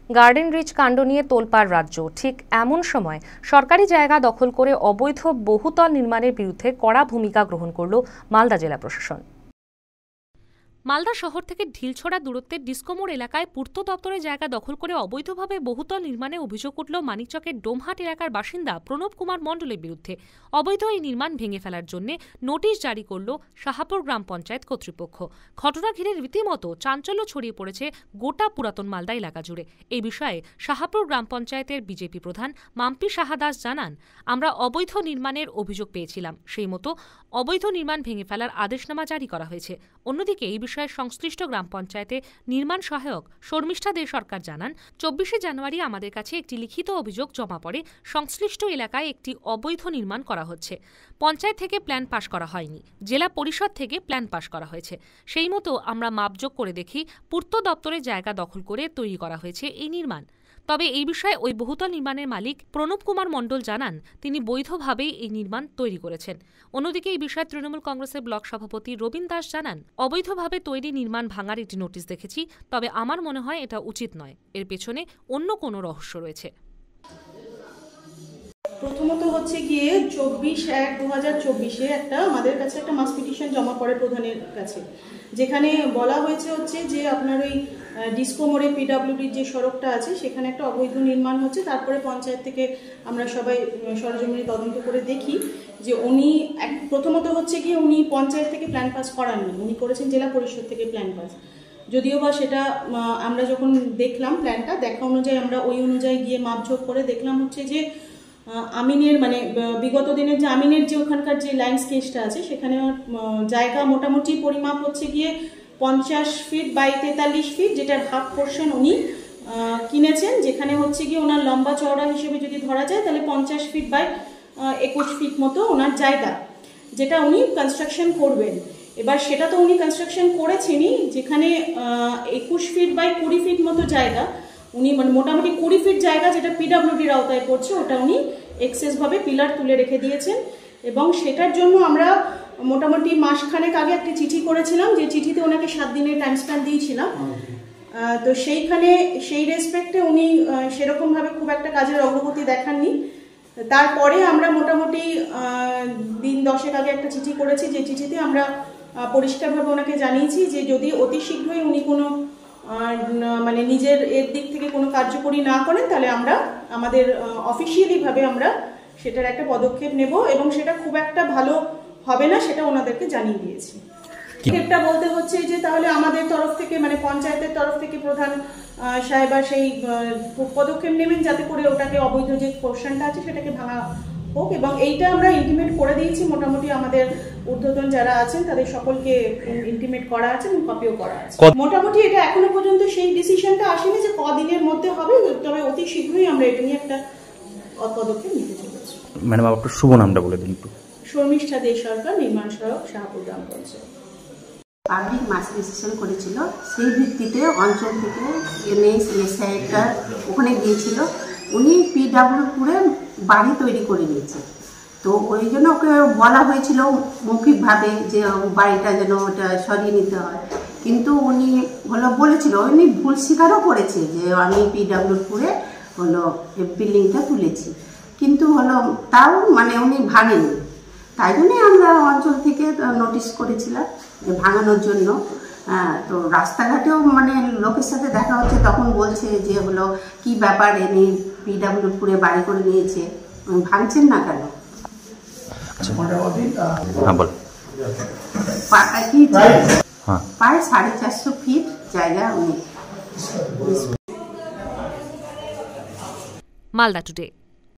Garden rich কাণ্ড নিয়ে তোলপাড় রাজ্য। ঠিক এমন সময় সরকারি জায়গা দখল করে অবৈধ বহুতল নির্মাণের বিরুদ্ধে কড়া ভূমিকা গ্রহণ করল মালদা জেলা প্রশাসন। মালদা শহর থেকে ঢিলছড়া দূরত্বের ডিসকোমোড় এলাকায় পূর্ত দপ্তরের জায়গা দখল করে অবৈধভাবে বহুতল নির্মাণে অভিযোগ উঠল মানিকচকের ডোমহাট এলাকার বাসিন্দা প্রণব কুমার মণ্ডলের বিরুদ্ধে। অবৈধ এই নির্মাণ ভেঙে ফেলার জন্য নোটিশ জারি করল শাহাপুর গ্রাম পঞ্চায়েত কর্তৃপক্ষ। ঘটনা ঘিরে রীতিমতো চাঞ্চল্য ছড়িয়ে পড়েছে গোটা পুরাতন মালদা এলাকা জুড়ে। এই বিষয়ে শাহাপুর গ্রাম পঞ্চায়েতের বিজেপি প্রধান মাম্পি সাহা দাস জানান, আমরা অবৈধ নির্মাণের অভিযোগ পেয়েছিলাম, সেই মতো অবৈধ নির্মাণ ভেঙে ফেলার আদেশনামা জারি করা হয়েছে। অন্যদিকে এই বিষয়ে সংশ্লিষ্ট গ্রাম পঞ্চায়েতে নির্মাণ সহায়ক শর্মিষ্ঠা দে সরকার জানান, 24শে জানুয়ারি আমাদের কাছে একটি লিখিত অভিযোগ জমা পড়ে সংশ্লিষ্ট এলাকায় একটি অবৈধ নির্মাণ করা হচ্ছে। পঞ্চায়েত থেকে প্ল্যান পাশ করা হয়নি, জেলা পরিষদ থেকে প্ল্যান পাশ করা হয়েছে। সেই মতো আমরা মাপযোগ করে দেখি পূর্ত দপ্তরের জায়গা দখল করে তৈরি করা হয়েছে এই নির্মাণ। তবে এই বিষয়ে ওই বহুতল নির্মাণের মালিক প্রণব কুমার মণ্ডল জানান, তিনি বৈধভাবেই এই নির্মাণ তৈরি করেছেন। অন্যদিকে এই বিষয়ে তৃণমূল কংগ্রেসের ব্লক সভাপতি রবীন দাস জানান, অবৈধভাবে তৈরি নির্মাণ ভাঙার একটি নোটিশ দেখেছি, তবে আমার মনে হয় এটা উচিত নয়, এর পেছনে অন্য কোনো রহস্য রয়েছে। প্রথমত হচ্ছে গিয়ে 24/1/2024 একটা আমাদের কাছে একটা মাস পিটিশন জমা পড়ে প্রধানের কাছে, যেখানে বলা হয়েছে হচ্ছে যে আপনার ওই ডিসকোমোড়ে পিডব্লিউডির যে সড়কটা আছে সেখানে একটা অবৈধ নির্মাণ হচ্ছে। তারপরে পঞ্চায়েত থেকে আমরা সবাই সরজমিনে তদন্ত করে দেখি যে উনি প্রথমত হচ্ছে গিয়ে উনি পঞ্চায়েত থেকে প্ল্যান পাস করাননি, উনি করেছেন জেলা পরিষদ থেকে প্ল্যান পাস। যদিও বা সেটা আমরা যখন দেখলাম প্ল্যানটা দেখা অনুযায়ী আমরা ওই অনুযায়ী গিয়ে মাপঝোপ করে দেখলাম হচ্ছে যে আমিনের মানে বিগত দিনের যে আমিনের যে ওখানকার যে লাইন স্কেচটা আছে সেখানে জায়গা মোটামুটি পরিমাপ হচ্ছে গিয়ে 50 ফিট বাই 43 ফিট, যেটার হাফ পোর্শন উনি কিনেছেন, যেখানে হচ্ছে গিয়ে ওনার লম্বা চওড়া হিসেবে যদি ধরা যায় তাহলে 50 ফিট বাই 21 ফিট মতো ওনার জায়গা, যেটা উনি কনস্ট্রাকশন করবেন। এবার সেটা তো উনি কনস্ট্রাকশন করেছেনই, যেখানে 21 ফিট বাই 20 ফিট মতো জায়গা উনি মানে মোটামুটি 20 ফিট জায়গা যেটা পিডব্লিউডির আওতায় পড়ছে ওটা উনি এক্সেসভাবে পিলার তুলে রেখে দিয়েছেন। এবং সেটার জন্য আমরা মোটামুটি মাসখানেক আগে একটা চিঠি করেছিলাম, যে চিঠিতে ওনাকে 7 দিনের টাইম স্প্যান দিয়েছিলাম। তো সেইখানে সেই রেসপেক্টে উনি সেরকমভাবে খুব একটা কাজের অগ্রগতি দেখাননি। তারপরে আমরা মোটামুটি দিন 10 আগে একটা চিঠি করেছি, যে চিঠিতে আমরা পরিষ্কারভাবে ওনাকে জানিয়েছি যে যদি অতি শীঘ্রই উনি কোনো মানে নিজের এর দিক থেকে কোনো কার্যকরী না করেন তাহলে আমরা আমাদের অফিসিয়ালিভাবে আমরা সেটার একটা পদক্ষেপ নেব, এবং সেটা খুব একটা ভালো হবে না সেটা ওনাদেরকে জানিয়ে দিয়েছি। এটা বলতে হচ্ছে যে তাহলে আমাদের তরফ থেকে মানে পঞ্চায়েতের তরফ থেকে প্রধান সাহেবা সেই পদক্ষেপ নেবেন যাতে করে ওটাকে অবৈধ যে পোর্শনটা আছে সেটাকে ভাঙা হোক, এবং এইটা আমরা ইন্টিমেট করে দিয়েছি। মোটামুটি আমাদের ঊর্ধ্বতন যারা আছেন তাদের সকলকে ইন্টিমেট করা আছে এবং কপিও করা আছে। মোটামুটি এটা এখনো পর্যন্ত সেই ডিসিশনটা আসেনি যে কদিনের মধ্যে হবে, তবে অতি শীঘ্রই আমরা এটা নিয়ে একটা পদক্ষেপ নিতে চলেছি। ম্যাডাম আপনার শুভ নামটা বলে দিন একটু। শর্মিষ্ঠা দে সরকার, নির্মাণ সহায়ক, শাহপুর গ্রাম পঞ্চায়েত। পাবলিক মাস রেজিস্ট্রেশন করেছিল, সেই ভিত্তিতে অঞ্চল থেকে এসআইটা ওখানে গিয়েছিল। উনি পিডব্লিউপুরে বাড়ি তৈরি করে নিয়েছে, তো ওই জন্য ওকে বলা হয়েছিল মৌখিকভাবে যে বাড়িটা যেন ওটা সরিয়ে নিতে হয়, কিন্তু উনি বলেছিল, উনি ভুল স্বীকারও করেছে যে আমি পিডব্লিউপুরে বিল্ডিংটা তুলেছি, কিন্তু তাও মানে উনি ভাঙেনি। তাই জন্যই আমরা অঞ্চল থেকে নোটিশ করেছিলাম যে ভাঙানোর জন্য। তো রাস্তাঘাটেও মানে লোকের সাথে দেখা হচ্ছে, তখন বলছে যে কি ব্যাপার, এনে পিডব্লিউপুরে বাড়ি করে নিয়েছে, ভাঙছেন না কেন? প্রায় 450 ফিট জায়গা উনি। মালদা টুডে।